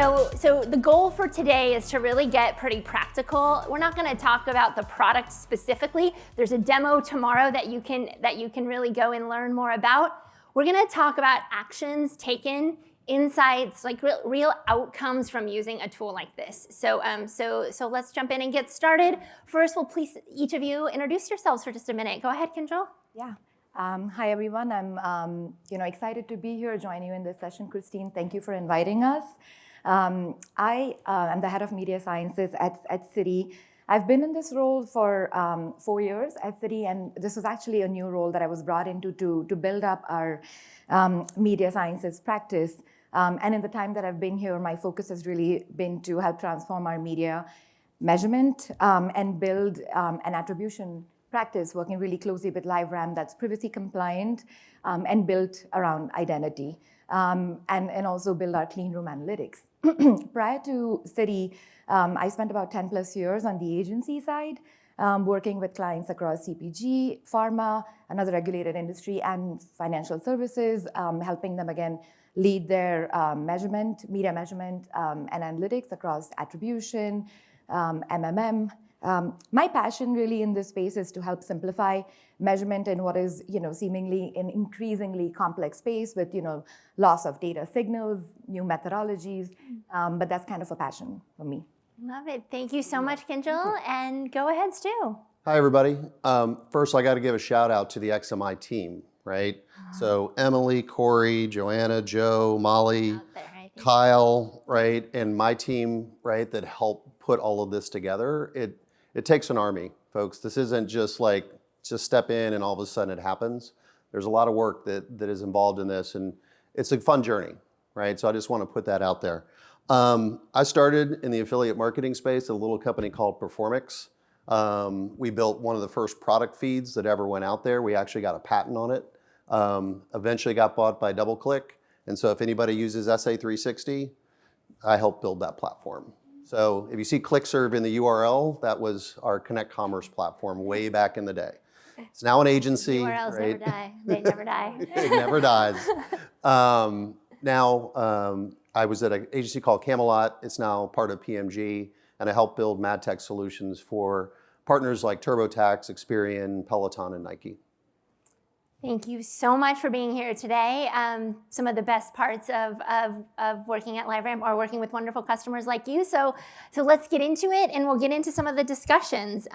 So the goal for today is to really get pretty practical. We're not going to talk about the product specifically. There's a demo tomorrow that you can really go and learn more about. We're going to talk about actions taken, insights, like real outcomes from using a tool like this. So let's jump in and get started. First, will please each of you introduce yourselves for just a minute. Go ahead, Kinjal. Yeah. Hi, everyone. I'm excited to be here, join you in this session. Christine, thank you for inviting us. I am the head of media sciences at Citi. I've been in this role for 4 years at Citi, and this was actually a new role that I was brought into to build up our media sciences practice. And in the time that I've been here, my focus has really been to help transform our media measurement and build an attribution practice, working really closely with LiveRamp that's privacy compliant and built around identity, and also build our clean room analytics. Prior to Citi, I spent about 10 plus years on the agency side, working with clients across CPG, pharma, another regulated industry, and financial services, helping them again lead their media measurement and analytics across attribution, MMM. My passion really in this space is to help simplify measurement in what is, seemingly an increasingly complex space with, loss of data signals, new methodologies, but that's kind of a passion for me. Love it. Thank you so much, Kinjal. And go ahead, Stu. Hi, everybody. First, I got to give a shout out to the XMI team, right? So Emily, Corey, Joanna, Joe, Molly, Kyle, right? And my team, right, that helped put all of this together. It takes an army, folks. This isn't just like, just step in and all of a sudden it happens. There's a lot of work that is involved in this, and it's a fun journey, right? So I just want to put that out there. I started in the affiliate marketing space at a little company called Performix. We built one of the first product feeds that ever went out there. We actually got a patent on it. Eventually got bought by DoubleClick. And so if anybody uses SA360, I helped build that platform. So if you see ClickServe in the URL, that was our Connect Commerce platform way back in the day. It's now an agency. URLs right? never die. They never die. It never dies. Now, I was at an agency called Camelot. It's now part of PMG, and I helped build Mad Tech solutions for partners like TurboTax, Experian, Peloton, and Nike. Thank you so much for being here today. Some of the best parts of working at LiveRamp are working with wonderful customers like you. So let's get into it, and we'll get into some of the discussions.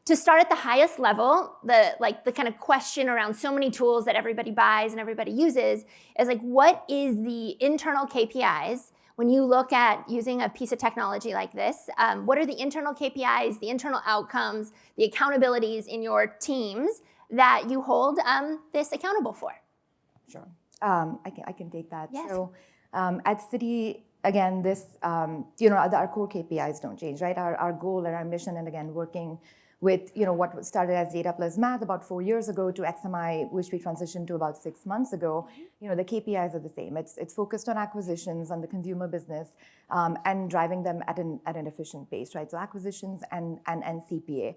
To start at the highest level, the kind of question around so many tools that everybody buys and everybody uses is like, what is the internal KPIs when you look at using a piece of technology like this? What are the internal KPIs, the internal outcomes, the accountabilities in your teams that you hold this accountable for? Sure, I can take that. Yes. So at Citi, again, this, our core KPIs don't change, right? Our goal and our mission, and again, working with, what started as Data Plus Math about 4 years ago to XMI, which we transitioned to about 6 months ago, the KPIs are the same. It's focused on acquisitions, on the consumer business, and driving them at an efficient pace, right? So acquisitions and CPA.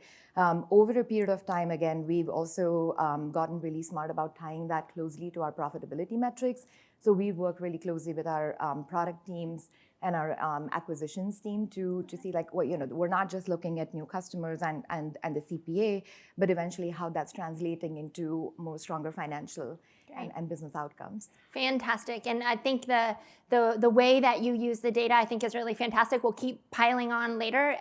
Over a period of time, again, we've also gotten really smart about tying that closely to our profitability metrics. So we work really closely with our product teams and our acquisitions team to see like what, we're not just looking at new customers and the CPA, but eventually how that's translating into more stronger financial and business outcomes. Fantastic. And I think the way that you use the data, I think, is really fantastic. We'll keep piling on later,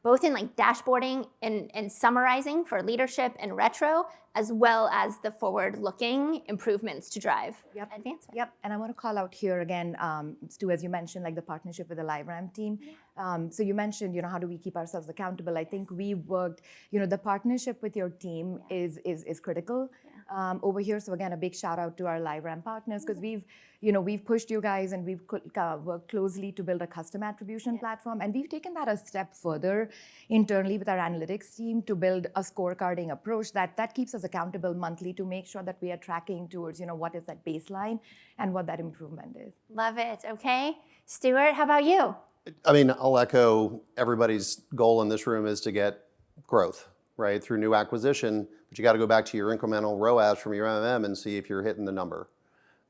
both in like dashboarding and summarizing for leadership and retro, as well as the forward-looking improvements to drive advancement. Yep, and I want to call out here again, Stu, as you mentioned, like the partnership with the LiveRamp team. So you mentioned, how do we keep ourselves accountable? I think we worked, the partnership with your team is critical. Over here. So again, a big shout out to our LiveRamp partners, because we've pushed you guys and we've worked closely to build a custom attribution platform. And we've taken that a step further internally with our analytics team to build a scorecarding approach that keeps us accountable monthly to make sure that we are tracking towards, what is that baseline and what that improvement is. Love it. Okay. Stuart, how about you? I mean, I'll echo everybody's goal in this room is to get growth, right, through new acquisition, but you got to go back to your incremental ROAS from your MMM and see if you're hitting the number.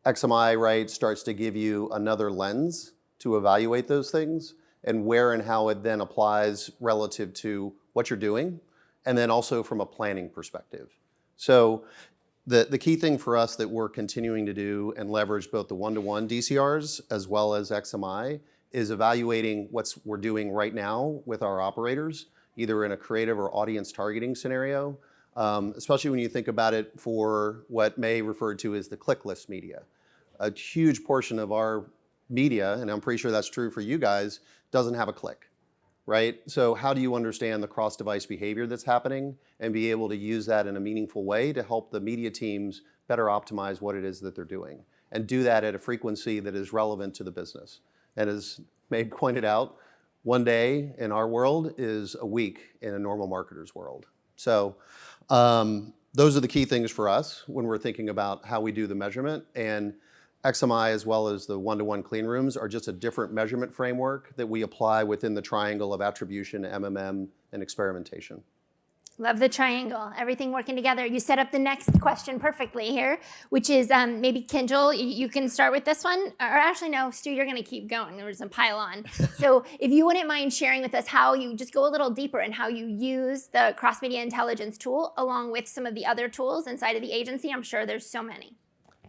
XMI, right, starts to give you another lens to evaluate those things and where and how it then applies relative to what you're doing, and then also from a planning perspective. So the key thing for us that we're continuing to do and leverage both the one-to-one DCRs as well as XMI is evaluating what we're doing right now with our operators, either in a creative or audience targeting scenario, especially when you think about it for what May referred to as the clickless media. A huge portion of our media, and I'm pretty sure that's true for you guys, doesn't have a click, right? So how do you understand the cross-device behavior that's happening and be able to use that in a meaningful way to help the media teams better optimize what it is that they're doing and do that at a frequency that is relevant to the business? And as May pointed out, one day in our world is a week in a normal marketer's world. So those are the key things for us when we're thinking about how we do the measurement. And XMI as well as the one-to-one clean rooms are just a different measurement framework that we apply within the triangle of attribution, MMM, and experimentation. Love the triangle, everything working together. You set up the next question perfectly here, which is maybe Kinjal, you can start with this one. Or actually, no, Stu, you're gonna keep going. There's a pile on. So if you wouldn't mind sharing with us how you just go a little deeper and how you use the cross-media intelligence tool along with some of the other tools inside of the agency. I'm sure there's so many.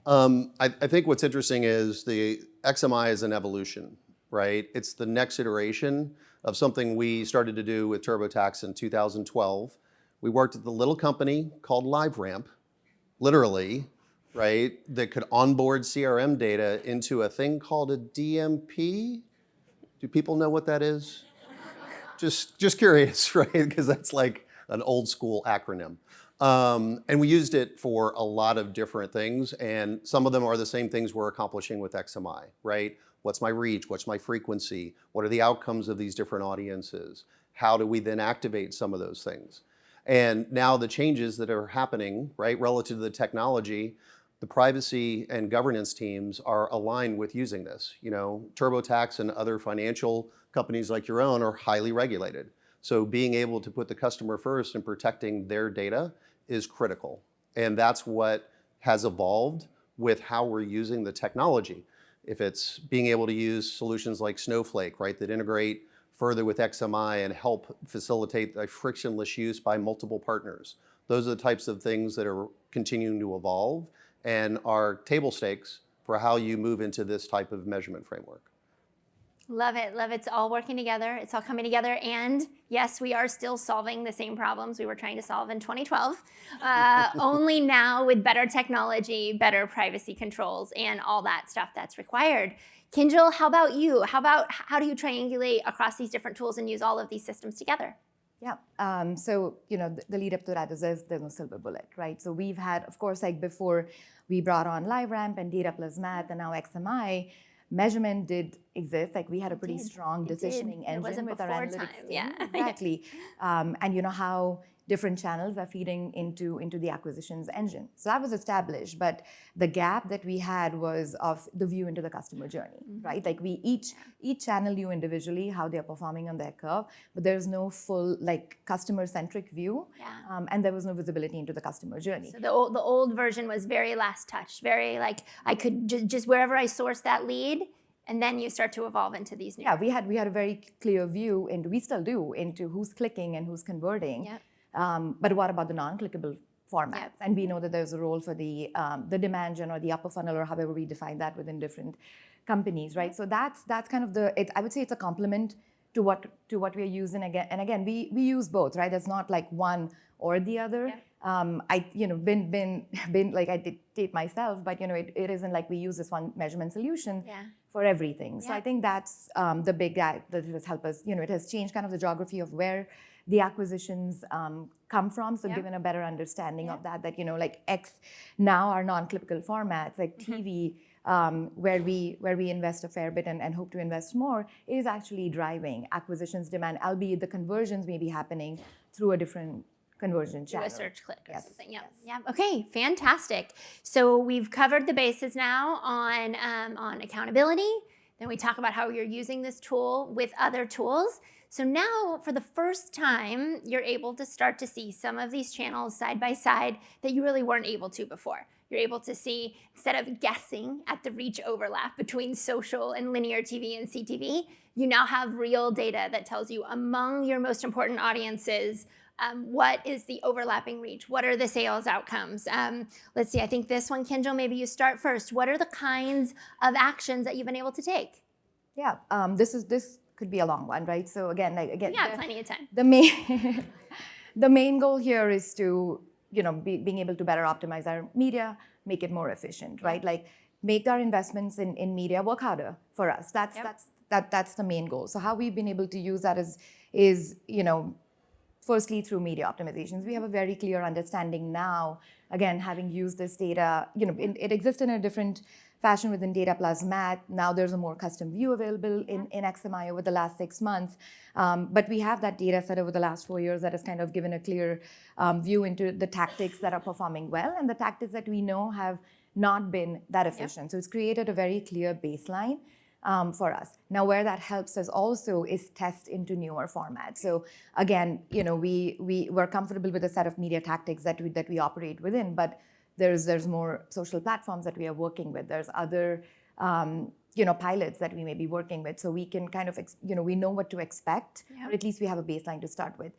I think what's interesting is the XMI is an evolution, right? It's the next iteration of something we started to do with TurboTax in 2012. We worked at the little company called LiveRamp, literally, right, that could onboard CRM data into a thing called a DMP. Do people know what that is? Just curious, right? Because that's like an old school acronym. And we used it for a lot of different things, and some of them are the same things we're accomplishing with XMI, right? What's my reach? What's my frequency? What are the outcomes of these different audiences? How do we then activate some of those things? And now the changes that are happening, right, relative to the technology, the privacy and governance teams are aligned with using this. You know, TurboTax and other financial companies like your own are highly regulated. So being able to put the customer first and protecting their data is critical. And that's what has evolved with how we're using the technology. If it's being able to use solutions like Snowflake, right, that integrate further with XMI and help facilitate a frictionless use by multiple partners. Those are the types of things that are continuing to evolve and are table stakes for how you move into this type of measurement framework. Love it, love it. It's all working together. It's all coming together. And yes, we are still solving the same problems we were trying to solve in 2012, only now with better technology, better privacy controls, and all that stuff that's required. Kinjal, how about you? How do you triangulate across these different tools and use all of these systems together? Yeah, so, you know, the lead up to that is there's no silver bullet, right? So we've had, of course, like before we brought on LiveRamp and Data Plus Math and now XMI, measurement did exist. Like we had a pretty strong decisioning engine with our analytics team. Yeah. Exactly. And you know how different channels are feeding into the acquisitions engine. So that was established, but the gap that we had was of the view into the customer journey, right? Like we each channel knew individually how they're performing on their curve, but there's no full like customer-centric view, and there was no visibility into the customer journey. So the old version was very last touch, very like I could just wherever I source that lead, and then you start to evolve into these new. Yeah, we had a very clear view, and we still do, into who's clicking and who's converting. Yep. But what about the non-clickable formats? Yep. And we know that there's a role for the demand gen or the upper funnel or however we define that within different companies, right? So that's kind of I would say it's a complement to what we are using again. And again, we use both, right? It's not like one or the other. Yep. I been like I dictate myself, but it isn't like we use this one measurement solution for everything. So I think that's the big gap that has helped us. It has changed kind of the geography of where the acquisitions come from. So given a better understanding of that like X now are non-clickable formats like TV, where we invest a fair bit and hope to invest more, is actually driving acquisitions demand, albeit the conversions may be happening through a different conversion channel. A search click or something. Yeah. Yeah. Okay. Fantastic. So we've covered the bases now on accountability. Then we talk about how you're using this tool with other tools. So now, for the first time, you're able to start to see some of these channels side by side that you really weren't able to before. you're able to see, instead of guessing at the reach overlap between social and linear TV and CTV, you now have real data that tells you among your most important audiences, what is the overlapping reach? What are the sales outcomes? Let's see, I think this one, Kenjo, maybe you start first. What are the kinds of actions that you've been able to take? Yeah, this could be a long one, right? So again, yeah, plenty of time. The main goal here is to, being able to better optimize our media, make it more efficient, right? Like make our investments in media work harder for us. That's the main goal. So how we've been able to use that is firstly through media optimizations. We have a very clear understanding now, again, having used this data, it exists in a different fashion within data plus math. Now there's a more custom view available in XMI over the last 6 months. But we have that data set over the last 4 years that has kind of given a clear view into the tactics that are performing well and the tactics that we know have not been that efficient. So it's created a very clear baseline for us. Now, where that helps us also is test into newer formats. So again, we're comfortable with a set of media tactics that we operate within, but there's more social platforms that we are working with. There's other pilots that we may be working with, so we can kind of we know what to expect, or at least we have a baseline to start with.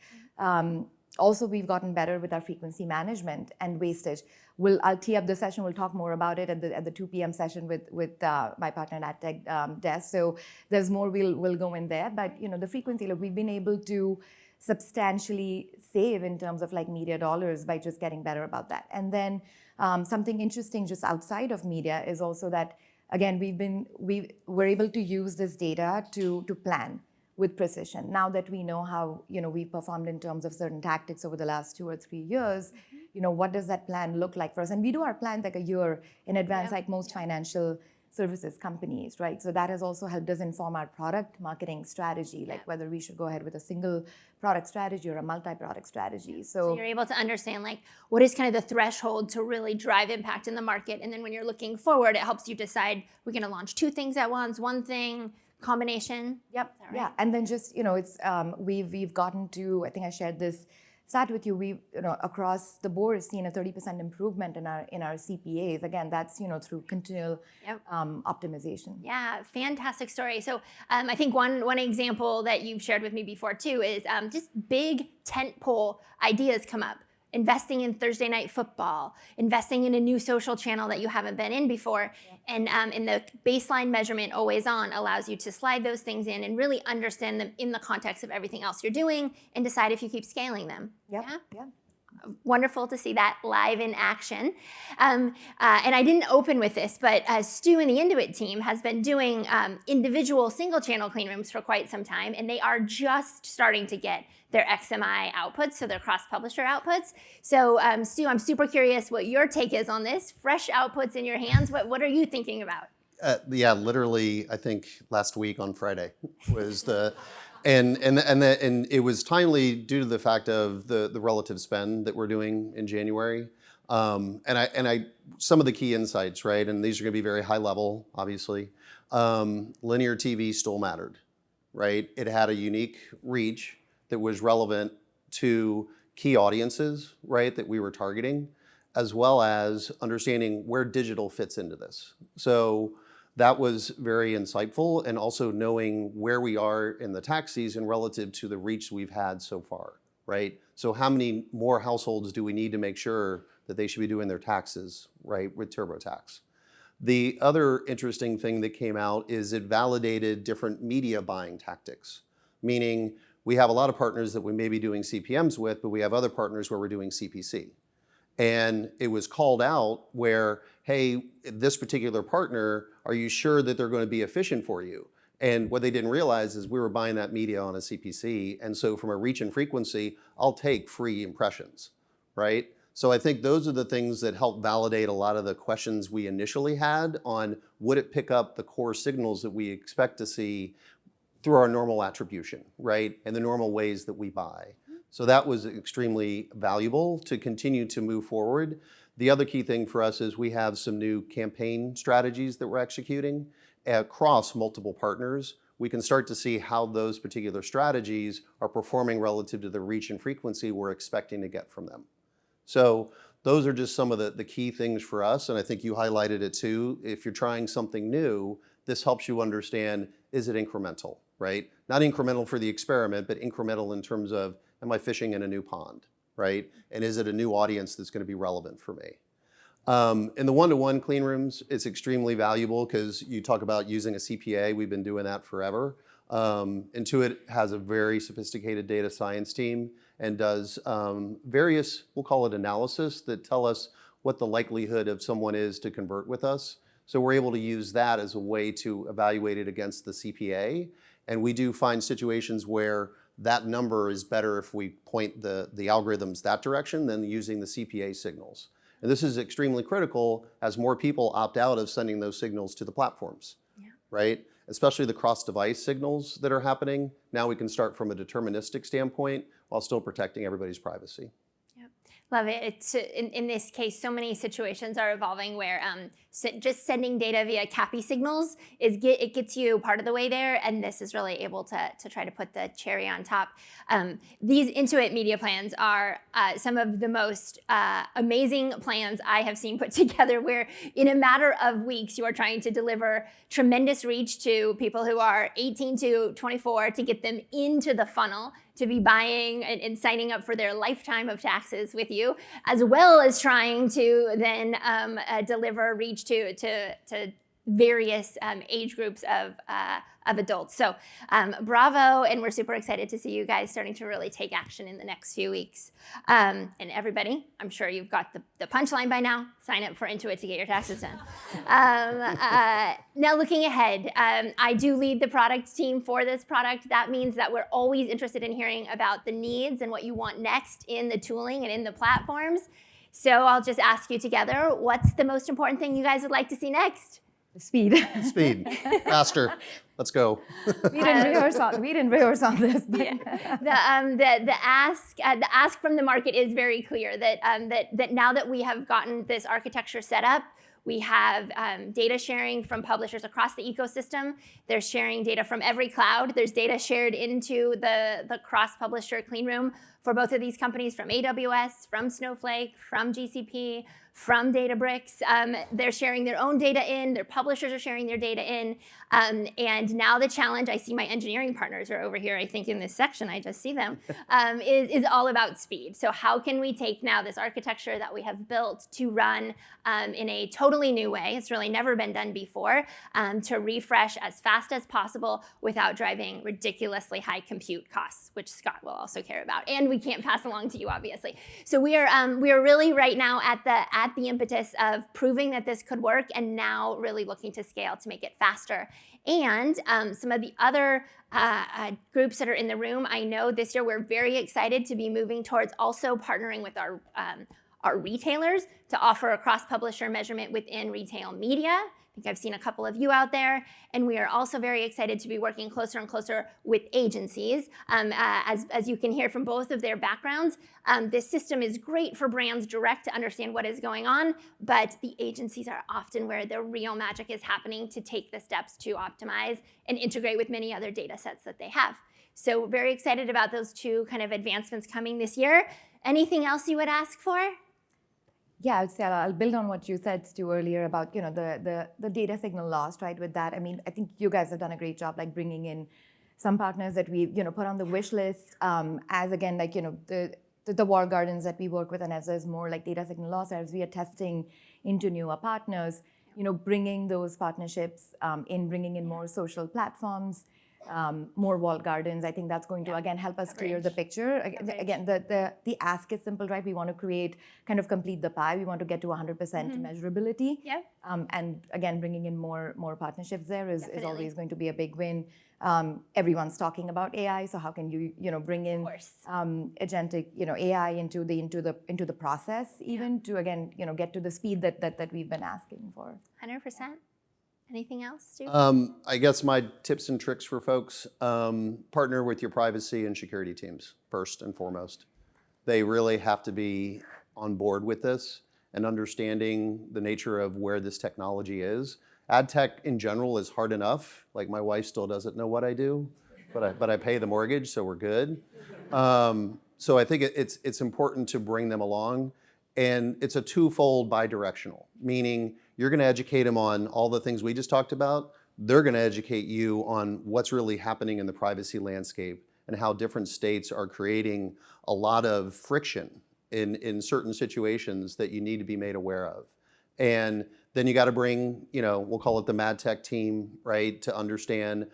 Also, we've gotten better with our frequency management and wastage. I'll tee up the session. We'll talk more about it at the 2 p.m. session with my partner at Tech Des. So there's more we'll go in there. But the frequency, look, we've been able to substantially save in terms of like media dollars by just getting better about that. And then something interesting just outside of media is also that, again, we're able to use this data to plan with precision. Now that we know how we've performed in terms of certain tactics over the last 2 or 3 years, what does that plan look like for us? And we do our plan like a year in advance, like most financial services companies, right? So that has also helped us inform our product marketing strategy, like whether we should go ahead with a single product strategy or a multi-product strategy. So you're able to understand like what is kind of the threshold to really drive impact in the market. And then when you're looking forward, it helps you decide we're going to launch 2 things at once, 1 thing, combination. Yep. Right? Yeah. And then just, it's we've gotten to, I think I shared this stat with you, we've across the board seen a 30% improvement in our CPAs. Again, that's through continual optimization. Yeah, fantastic story. So I think one example that you've shared with me before too is just big tentpole ideas come up. Investing in Thursday night football, investing in a new social channel that you haven't been in before. And in the baseline measurement always on allows you to slide those things in and really understand them in the context of everything else you're doing and decide if you keep scaling them. Yeah. Wonderful to see that live in action. And I didn't open with this, but Stu and the Intuit team has been doing individual single channel clean rooms for quite some time, and they are just starting to get their XMI outputs, so their cross-publisher outputs. So Stu, I'm super curious what your take is on this. Fresh outputs in your hands, what are you thinking about? Yeah, literally, I think last week on Friday was the... And it was timely due to the fact of the relative spend that we're doing in January, and I some of the key insights, right? And these are going to be very high level, obviously. Linear TV still mattered, right? It had a unique reach that was relevant to key audiences, right? That we were targeting, as well as understanding where digital fits into this. So that was very insightful, and also knowing where we are in the tax season relative to the reach we've had so far, right? So how many more households do we need to make sure that they should be doing their taxes, right, with TurboTax? The other interesting thing that came out is it validated different media buying tactics, meaning we have a lot of partners that we may be doing CPMs with, but we have other partners where we're doing CPC. And it was called out where, hey, this particular partner, are you sure that they're going to be efficient for you? And what they didn't realize is we were buying that media on a CPC. And so from a reach and frequency, I'll take free impressions, right? So I think those are the things that help validate a lot of the questions we initially had on would it pick up the core signals that we expect to see through our normal attribution, right? And the normal ways that we buy. So that was extremely valuable to continue to move forward. The other key thing for us is we have some new campaign strategies that we're executing across multiple partners. We can start to see how those particular strategies are performing relative to the reach and frequency we're expecting to get from them. So those are just some of the key things for us, and I think you highlighted it too. If you're trying something new, this helps you understand, is it incremental, right? Not incremental for the experiment, but incremental in terms of, am I fishing in a new pond, right? And is it a new audience that's going to be relevant for me? In the one-to-one clean rooms, it's extremely valuable because you talk about using a CPA. We've been doing that forever. Intuit has a very sophisticated data science team and does various, we'll call it analysis, that tell us what the likelihood of someone is to convert with us. So we're able to use that as a way to evaluate it against the CPA. And we do find situations where that number is better if we point the algorithms that direction than using the CPA signals. And this is extremely critical as more people opt out of sending those signals to the platforms, right? Especially the cross-device signals that are happening. Now we can start from a deterministic standpoint while still protecting everybody's privacy. Love it. It's, in this case, so many situations are evolving where just sending data via CAPI signals it gets you part of the way there, and this is really able to try to put the cherry on top. These Intuit media plans are some of the most amazing plans I have seen put together, where in a matter of weeks you are trying to deliver tremendous reach to people who are 18 to 24 to get them into the funnel to be buying and signing up for their lifetime of taxes with you, as well as trying to then deliver reach to various age groups of adults. So bravo, and we're super excited to see you guys starting to really take action in the next few weeks. And everybody, I'm sure you've got the punchline by now. Sign up for Intuit to get your taxes done. Now looking ahead, I do lead the product team for this product. That means that we're always interested in hearing about the needs and what you want next in the tooling and in the platforms. So I'll just ask you together, what's the most important thing you guys would like to see next? Speed. Speed, faster. Let's go. We didn't rehearse on this. The ask from the market is very clear that now that we have gotten this architecture set up, we have data sharing from publishers across the ecosystem. They're sharing data from every cloud. There's data shared into the cross-publisher clean room for both of these companies, from AWS, from Snowflake, from GCP, from Databricks. They're sharing their own data in, their publishers are sharing their data in. And now the challenge, I see my engineering partners are over here, I think in this section, I just see them, is all about speed. So how can we take now this architecture that we have built to run in a totally new way, it's really never been done before, to refresh as fast as possible without driving ridiculously high compute costs, which Scott will also care about. And we can't pass along to you, obviously. So we are really right now at the impetus of proving that this could work, and now really looking to scale to make it faster. And some of the other groups that are in the room, I know this year we're very excited to be moving towards also partnering with our retailers to offer a cross-publisher measurement within retail media. I think I've seen a couple of you out there. And we are also very excited to be working closer and closer with agencies. As you can hear from both of their backgrounds, this system is great for brands direct to understand what is going on, but the agencies are often where the real magic is happening to take the steps to optimize and integrate with many other data sets that they have. So we're very excited about those two kind of advancements coming this year. Anything else you would ask for? Yeah, I would say I'll build on what you said, Stu, earlier about the data signal loss, right? With that, I mean, I think you guys have done a great job, like bringing in some partners that we put on the wish list, as again, like the walled gardens that we work with, and as there's more like data signal loss, as we are testing into newer partners, bringing those partnerships bringing in more social platforms. More walled gardens. I think that's going to again help us clear the picture. Again, the ask is simple, right? We want to create, kind of complete the pie. We want to get to 100% measurability. Yep. And again, bringing in more partnerships there is always going to be a big win. Everyone's talking about AI, so how can you bring in agentic AI into the process, even to again get to the speed that we've been asking for. 100%. Anything else, Stu? I guess my tips and tricks for folks, partner with your privacy and security teams first and foremost. They really have to be on board with this and understanding the nature of where this technology is. Ad tech in general is hard enough. Like my wife still doesn't know what I do, but I pay the mortgage, so we're good. So I think it's important to bring them along. And it's a twofold bidirectional, meaning you're going to educate them on all the things we just talked about. They're going to educate you on what's really happening in the privacy landscape and how different states are creating a lot of friction in certain situations that you need to be made aware of. And then you got to bring, we'll call it the Mad Tech team, right, to understand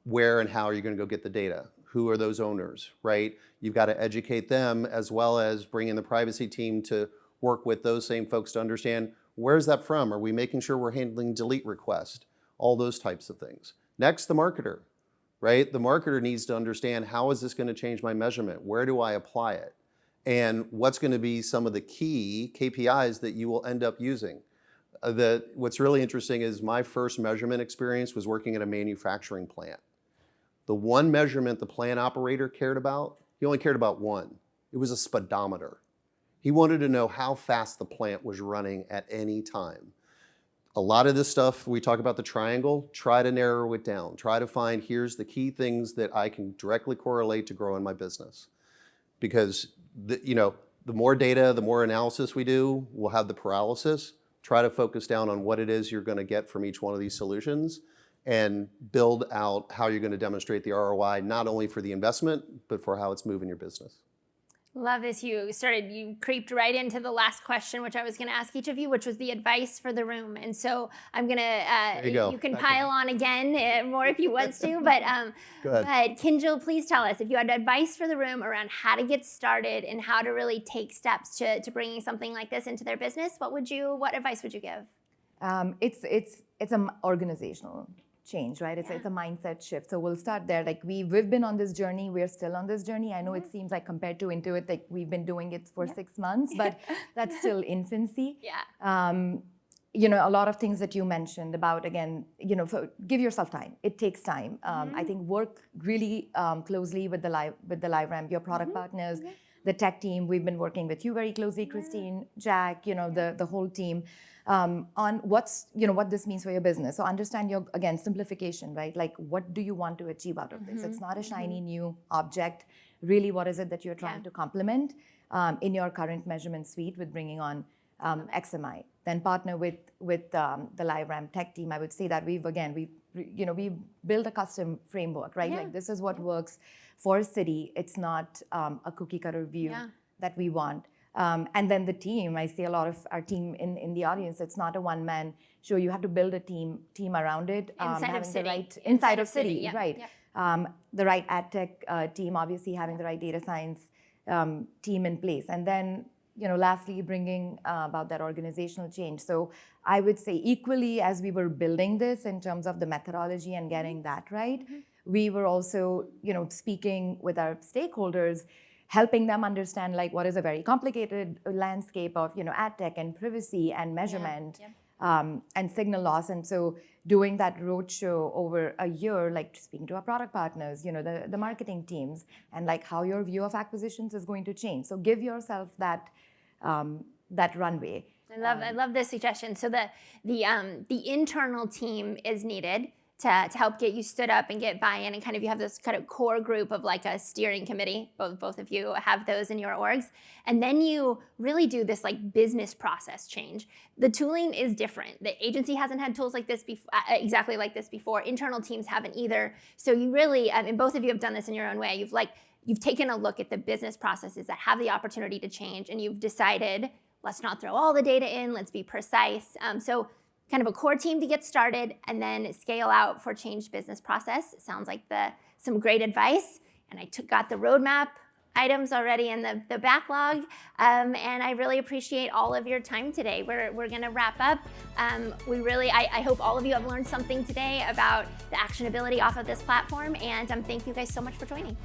where and how you're going to go get the data. Who are those owners, right? You've got to educate them as well as bring in the privacy team to work with those same folks to understand where's that from? Are we making sure we're handling delete requests? All those types of things. Next, the marketer, right? The marketer needs to understand how is this going to change my measurement? Where do I apply it? And what's going to be some of the key KPIs that you will end up using? What's really interesting is my first measurement experience was working at a manufacturing plant. The one measurement the plant operator cared about, he only cared about one. It was a speedometer. He wanted to know how fast the plant was running at any time. A lot of this stuff, we talk about the triangle, try to narrow it down. Try to find, here's the key things that I can directly correlate to growing my business. Because the more data, the more analysis we do, we'll have the paralysis. Try to focus down on what it is you're going to get from each one of these solutions and build out how you're going to demonstrate the ROI, not only for the investment, but for how it's moving your business. Love this. You creeped right into the last question, which I was going to ask each of you, which was the advice for the room. And so I'm going to, you can pile on again more if you want to, but Kinjal, please tell us if you had advice for the room around how to get started and how to really take steps to bringing something like this into their business. What advice would you give? It's an organizational change, right? It's a mindset shift. So we'll start there. Like we've been on this journey. We're still on this journey. I know it seems like compared to Intuit, like we've been doing it for 6 months, but that's still infancy. A lot of things that you mentioned about, again, give yourself time. It takes time. I think work really closely with the LiveRamp, your product partners, the tech team. We've been working with you very closely, Christine, Jack, the whole team. On what this means for your business. So understand again, simplification, right? Like what do you want to achieve out of this? It's not a shiny new object. Really, what is it that you're trying to complement in your current measurement suite with bringing on XMI? Then partner with the LiveRamp tech team. I would say that we've built a custom framework, right? Like this is what works for Citi. It's not a cookie cutter view that we want. And then the team, I see a lot of our team in the audience. It's not a one-man show. You have to build a team around it. Inside of Citi. Inside of Citi, right. The right ad tech team, obviously having the right data science team in place. And then, lastly, bringing about that organizational change. So I would say equally as we were building this in terms of the methodology and getting that right, we were also, speaking with our stakeholders, helping them understand like what is a very complicated landscape of ad tech and privacy and measurement and signal loss. And so doing that roadshow over a year, like speaking to our product partners, the marketing teams, and like how your view of acquisitions is going to change. So give yourself that runway. I love this suggestion. So the internal team is needed to help get you stood up and get buy-in, and kind of you have this kind of core group of like a steering committee. Both of you have those in your orgs, and then you really do this like business process change. The tooling is different. The agency hasn't had tools like this exactly like this before. Internal teams haven't either. So you really, and both of you have done this in your own way. You've taken a look at the business processes that have the opportunity to change, and you've decided, let's not throw all the data in. Let's be precise. So kind of a core team to get started, and then scale out for changed business process. It sounds like some great advice, and I got the roadmap items already in the backlog, and I really appreciate all of your time today. We're going to wrap up. I hope all of you have learned something today about the actionability off of this platform, and thank you guys so much for joining.